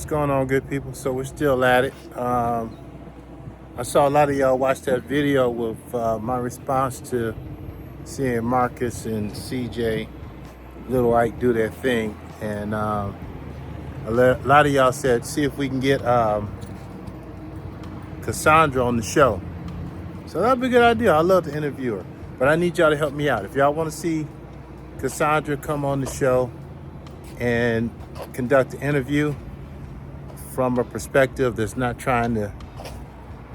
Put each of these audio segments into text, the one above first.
going on, good people? So we're still at it. I saw a lot of y'all watch that video with my response to seeing Marcus and CJ, Little Ike do their thing. And a lot of y'all said, see if we can get Cassandra on the show. So that'd be a good idea. I love to interview her. But I need y'all to help me out. If y'all want to see Cassandra come on the show and conduct the interview from a perspective that's not trying to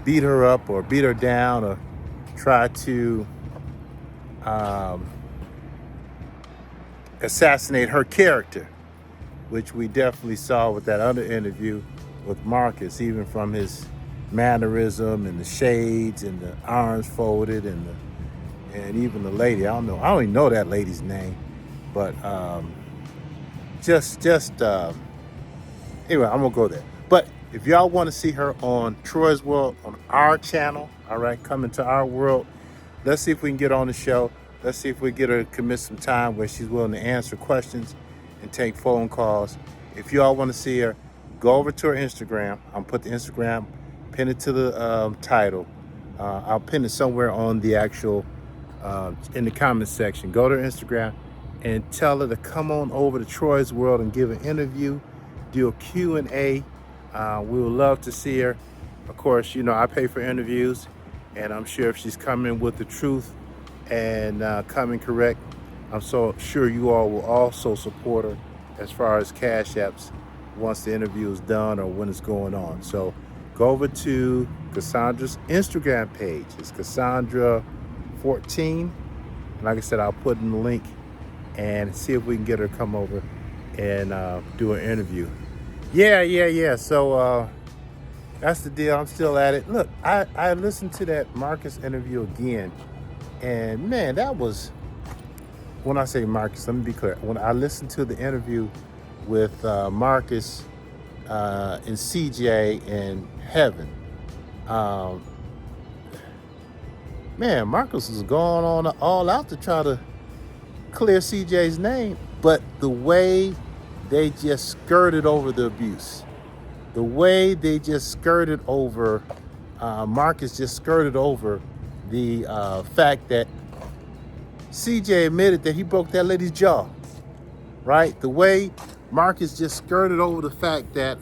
beat her up or beat her down or try to assassinate her character, which we definitely saw with that other interview with Marcus, even from his mannerism and the shades and the arms folded and even the lady. I don't even know that lady's name, but anyway, I'm gonna go there. But if y'all want to see her on Troy's World on our channel, all right, come into our world. Let's see if we can get on the show. Let's see if we get her to commit some time where she's willing to answer questions and take phone calls. If y'all want to see her, go over to her Instagram. I'll put the Instagram, pin it to the title. I'll pin it somewhere on the actual, in the comment section. Go to her Instagram and tell her to come on over to Troy's World and give an interview, do a Q&A. We would love to see her. Of course, you know, I pay for interviews, and I'm sure if she's coming with the truth and coming correct, I'm so sure you all will also support her as far as cash apps once the interview is done or when it's going on. So go over to Cassandra's Instagram page. It's Cassandra14. Like I said, I'll put in the link and see if we can get her to come over and do an interview. Yeah. So that's the deal. I'm still at it. Look, I listened to that Marcus interview again, and man, that was, when I say Marcus, let me be clear. When I listened to the interview with Marcus and CJ and Heaven, man, Marcus was going on all out to try to clear CJ's name, but the way they just skirted over the abuse, the way they just skirted over, Marcus just skirted over the fact that CJ admitted that he broke that lady's jaw, right? The way Marcus just skirted over the fact that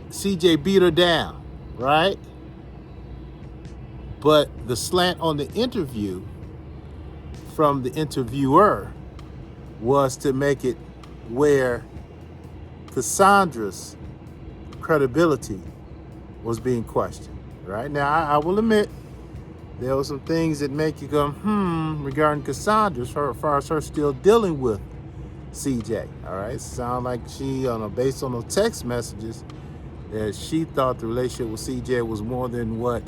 CJ beat her down, right? But the slant on the interview from the interviewer was to make it where Cassandra's credibility was being questioned. Right now, I will admit there were some things that make you go, regarding Cassandra, as far as her still dealing with CJ. All right, sound like she, based on those text messages, that she thought the relationship with CJ was more than what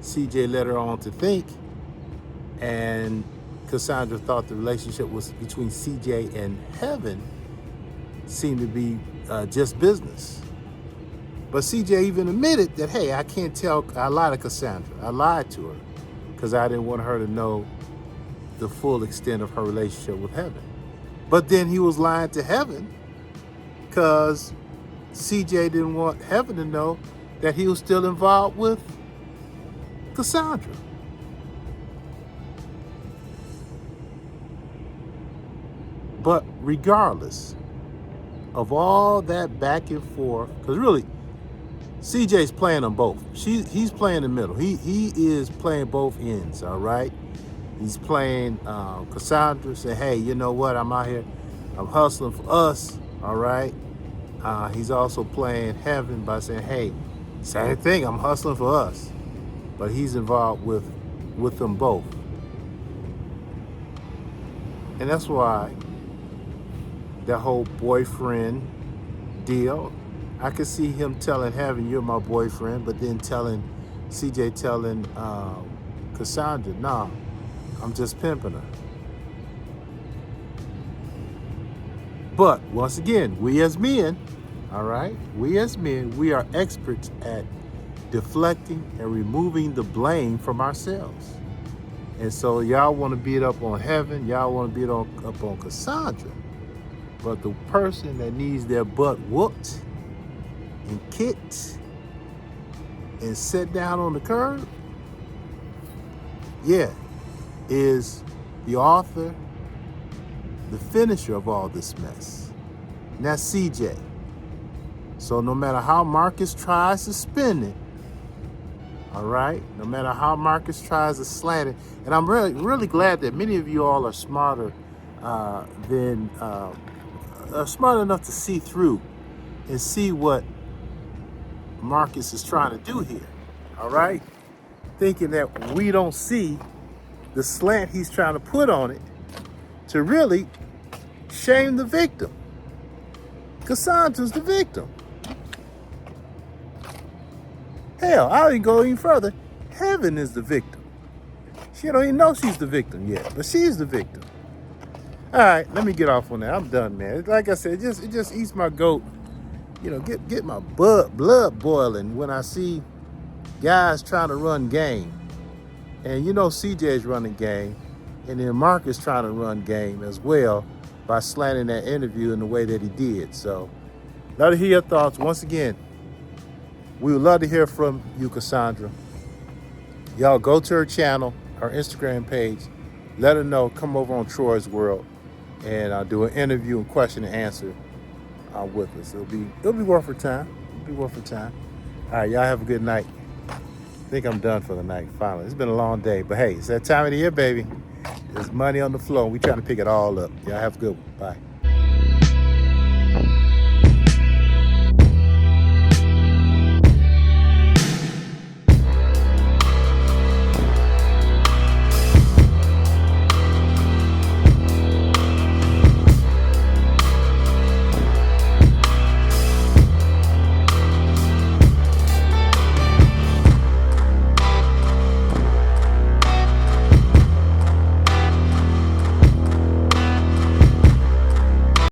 CJ led her on to think, and Cassandra thought the relationship was between CJ and Heaven seemed to be just business. But CJ even admitted that, hey, I can't tell, I lied to Cassandra. I lied to her because I didn't want her to know the full extent of her relationship with Heaven. But then he was lying to Heaven because CJ didn't want Heaven to know that he was still involved with Cassandra. But regardless of all that back and forth, because really, CJ's playing them both. He's playing the middle. He is playing both ends, all right? He's playing Cassandra, saying, hey, you know what? I'm out here. I'm hustling for us, all right? He's also playing Heaven by saying, hey, same thing. I'm hustling for us. But he's involved with them both. And that's why that whole boyfriend deal, I could see him telling Heaven, you're my boyfriend, but then CJ telling Cassandra, nah, I'm just pimping her. But once again, we as men, all right, we as men, we are experts at deflecting and removing the blame from ourselves. And so y'all want to beat up on Heaven, y'all want to beat up on Cassandra. But the person that needs their butt whooped and kicked and set down on the curb, yeah, is the author, the finisher of all this mess. And that's CJ. So no matter how Marcus tries to spin it, all right, no matter how Marcus tries to slant it, and I'm really glad that many of you all are smarter than smart enough to see through and see what Marcus is trying to do here. All right, thinking that we don't see the slant he's trying to put on it to really shame the victim. Cassandra's the victim. Hell, I'll even go even further. Heaven is the victim. She don't even know she's the victim yet, but she's the victim. All right, let me get off on that. I'm done, man. Like I said, it just eats my goat. You know, get my blood boiling when I see guys trying to run game. And you know CJ's running game, and then Marcus trying to run game as well by slanting that interview in the way that he did. So, love to hear your thoughts. Once again, we would love to hear from you, Cassandra. Y'all go to her channel, her Instagram page. Let her know. Come over on Troy's World, and I'll do an interview and question and answer with us. It'll be worth her time. It'll be worth her time. All right, y'all have a good night. I think I'm done for the night, finally. It's been a long day, but hey, it's that time of the year, baby. There's money on the floor, and we trying to pick it all up. Y'all have a good one. Bye.